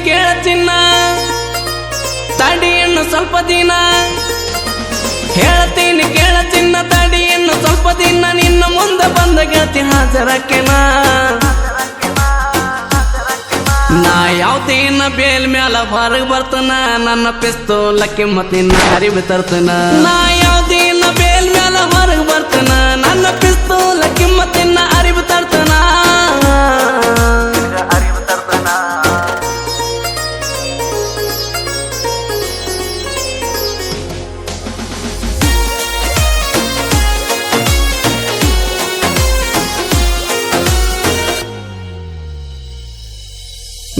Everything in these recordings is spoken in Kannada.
ಕೇಳ ಚಿನ್ನ ತಡಿ ಇನ್ನು ಸ್ವಲ್ಪ ದಿನ ಹೇಳ್ತೀನಿ ಕೇಳ ಚಿನ್ನ ತಡಿ ಇನ್ನು ಸ್ವಲ್ಪ ದಿನ ನಿನ್ನ ಮುಂದೆ ಬಂದ ಗೆಳತಿ ಹಾಜರಕ್ಕೆನ ನಾ ಯಾವ್ದಿನ ಬೇಲ್ ಮ್ಯಾಲ ಹೊರಗೆ ಬರ್ತನ ನನ್ನ ಪಿಸ್ತೂಲ ಕಿಮ್ಮತ್ತಿನ ಅರಿವು ತರ್ತನ ನಾ ಯಾವ್ದಿನ ಬೇಲ್ ಮ್ಯಾಲ ಹೊರಗೆ ಬರ್ತನ ನನ್ನ ಪಿಸ್ತೂಲ ಕಿಮ್ಮತ್ತಿನ ಅರಿವು ತರ್ತನ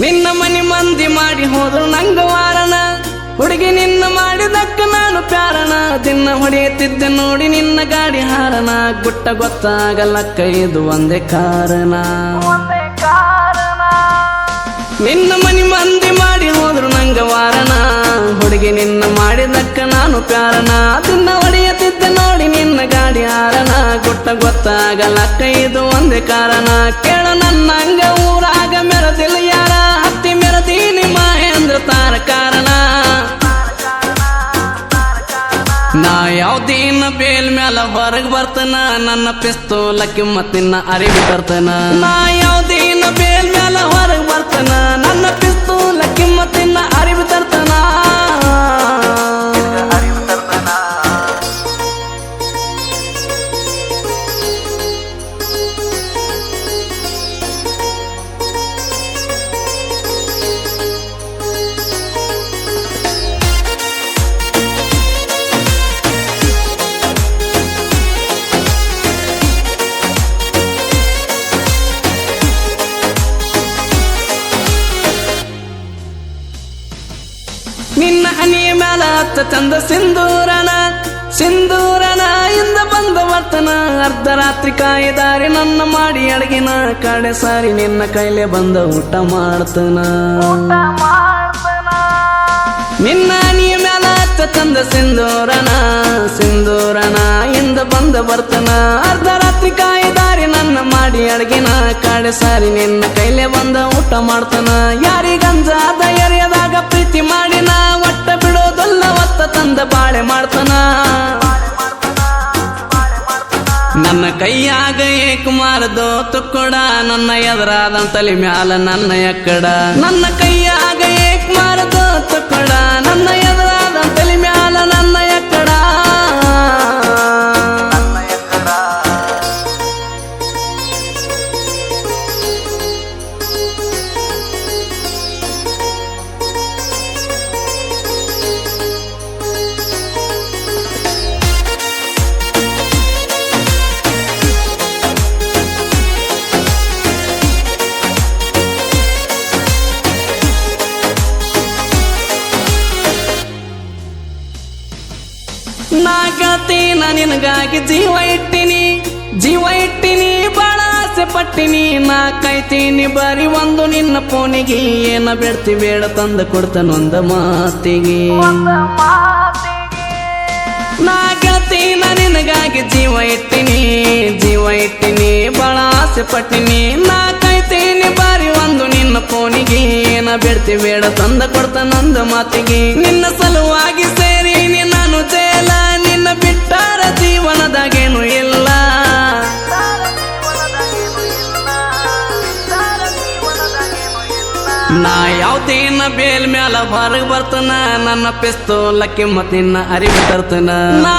ನಿನ್ನ ಮನಿ ಮಂದಿ ಮಾಡಿ ಹೋದ್ರು ನಂಗ ವಾರನ ಹುಡುಗಿ ನಿನ್ನ ಮಾಡಿದಕ್ಕ ನಾನು ಪ್ಯಾರನ ದಿನ ಹೊಡೆಯುತ್ತಿದ್ದೆ ನೋಡಿ ನಿನ್ನ ಗಾಡಿ ಹಾರನ ಗುಟ್ಟ ಗೊತ್ತಾಗಲಕ್ಕ ಇದು ಒಂದೇ ಕಾರಣ ನಿನ್ನ ಮನಿ ಮಂದಿ ಮಾಡಿ ಹೋದ್ರು ನಂಗ ವಾರನ ಹುಡುಗಿ ನಿನ್ನ ಮಾಡಿದಕ್ಕ ನಾನು ಪ್ಯಾರನ ದಿನ ಹೊಡೆಯುತ್ತಿದ್ದೆ ನೋಡಿ ನಿನ್ನ ಗಾಡಿ ಹಾರನ ಗುಟ್ಟ ಗೊತ್ತಾಗಲಕ್ಕ ಇದು ಒಂದೇ ಕಾರಣ ಕೇಳ ನನ್ನ ಹಂಗ ಊರಾಗ ಮೆರದಿಲ್ಲ ಯಾರ ಹತ್ತಿ ಮೆರದೀನಿ ಮಹೇಂದ್ರ ತಾರ ಕಾರಣ ನಾ ಯಾವ್ದಿನ ಬೇಲ್ ಮ್ಯಾಲ ಹೊರಗೆ ಬರ್ತನ ನನ್ನ ಪಿಸ್ತೂಲ ಕಿಮ್ಮತ್ತಿನ ಅರಿವು ತರ್ತನ ನಾ ಯಾವ್ದಿನ ಬೇಲ್ ಮ್ಯಾಲ ಹೊರಗೆ ಬರ್ತನ ನನ್ನ ಪಿಸ್ತೂಲ ಕಿಮ್ಮತ್ತಿನ ಅರಿವು ತರ್ತನ ನಿನ್ನ ಹನಿಯ ಮ್ಯಾಲ ಹತ್ತ ಚಂದ ಸಿಂಧೂರನ ಇಂದ ಬಂದ ವರ್ತನ ಅರ್ಧ ರಾತ್ರಿ ಕಾಯಿದಾರಿ ನನ್ನ ಮಾಡಿ ಅಡಗಿನ ಕಡೆ ಸಾರಿ ನಿನ್ನ ಕೈಲೆ ಬಂದ ಊಟ ಮಾಡ್ತನ ನಿನ್ನ ಹನಿಯ ಮ್ಯಾಲ ಹತ್ತ ಚಂದ ಸಿಂಧೂರನ ಇಂದ ಬಂದ ಬರ್ತನ ಅರ್ಧ ರಾತ್ರಿ ಕಾಯಿದಾರಿ ನನ್ನ ಮಾಡಿ ಅಡಗಿನ ಕಡೆ ಸಾರಿ ನಿನ್ನ ಕೈಲೆ ಬಂದ ಊಟ ಮಾಡ್ತನ ಯಾರಿಗಂಜಾದ ಎರೆಯದಾಗ ಪ್ರೀತಿ ಮಾಡಿನ ಒಟ್ಟ ಬಿಡೋದಲ್ಲ ಒತ್ತ ತಂದ ಬಾಳೆ ಮಾಡ್ತನ ನನ್ನ ಕೈಯಾಗ ಏಕುಮಾರದೋ ತುಕ್ಕಡ ನನ್ನ ಎದುರಾದ ತಲೆ ಮ್ಯಾಲ ನನ್ನ ಎಕ್ಕಡ ನನ್ನ ಕೈಯಾಗ ಏಕುಮಾರದೋ ತುಕ್ಕಡ ನನ್ನ ಎದುರಾದ ತಲೆ ಮ್ಯಾಲ ನನ್ನ ಎಕ್ಕಡ ನಾ ಗೆಳತಿ ನಾ ನಿನಗಾಗಿ ಜೀವ ಇಟ್ಟಿನಿ ಬಾಳ ಆಸೆ ಪಟ್ಟಿನಿ ನಾ ಕಾಯ್ತೀನಿ ಬರೀ ಒಂದು ನಿನ್ನ ಫೋನಿಗೆ ಏನ ಬೇಡ್ತಿ ಬೇಡ ತಂದ ಕೊಡ್ತಾನೊಂದ ಮಾತಿಗೆ ನಾ ಗೆಳತಿ ನಾ ನಿನಗಾಗಿ ಜೀವ ಇಟ್ಟಿನಿ ಬಾಳ ಆಸೆ ಪಟ್ಟಿನಿ ನಾ ಕಾಯ್ತೀನಿ ಬಾರಿ ಒಂದು ನಿನ್ನ ಫೋನಿಗೆ ಏನ ಬೇಡ್ತಿ ಬೇಡ ತಂದ ಕೊಡ್ತಾನೊಂದ ಮಾತಿಗೆ ನಿನ್ನ ಸಲುವಾಗಿ ಸೇರಿನಿ ನಾನು ಜೇಲ ನಿನ್ನ ಬಿಟ್ಟಾರ ಜೀವನದಾಗೇನು ಇಲ್ಲ ನಾ ಯಾವ್ದಿನ ಬೇಲ್ ಮ್ಯಾಲ ಹೊರಗೆ ಬರ್ತನ ನನ್ನ ಪಿಸ್ತೂಲ ಕಿಮ್ಮತ್ತಿನ ಅರಿವು ತರ್ತನ ನಾ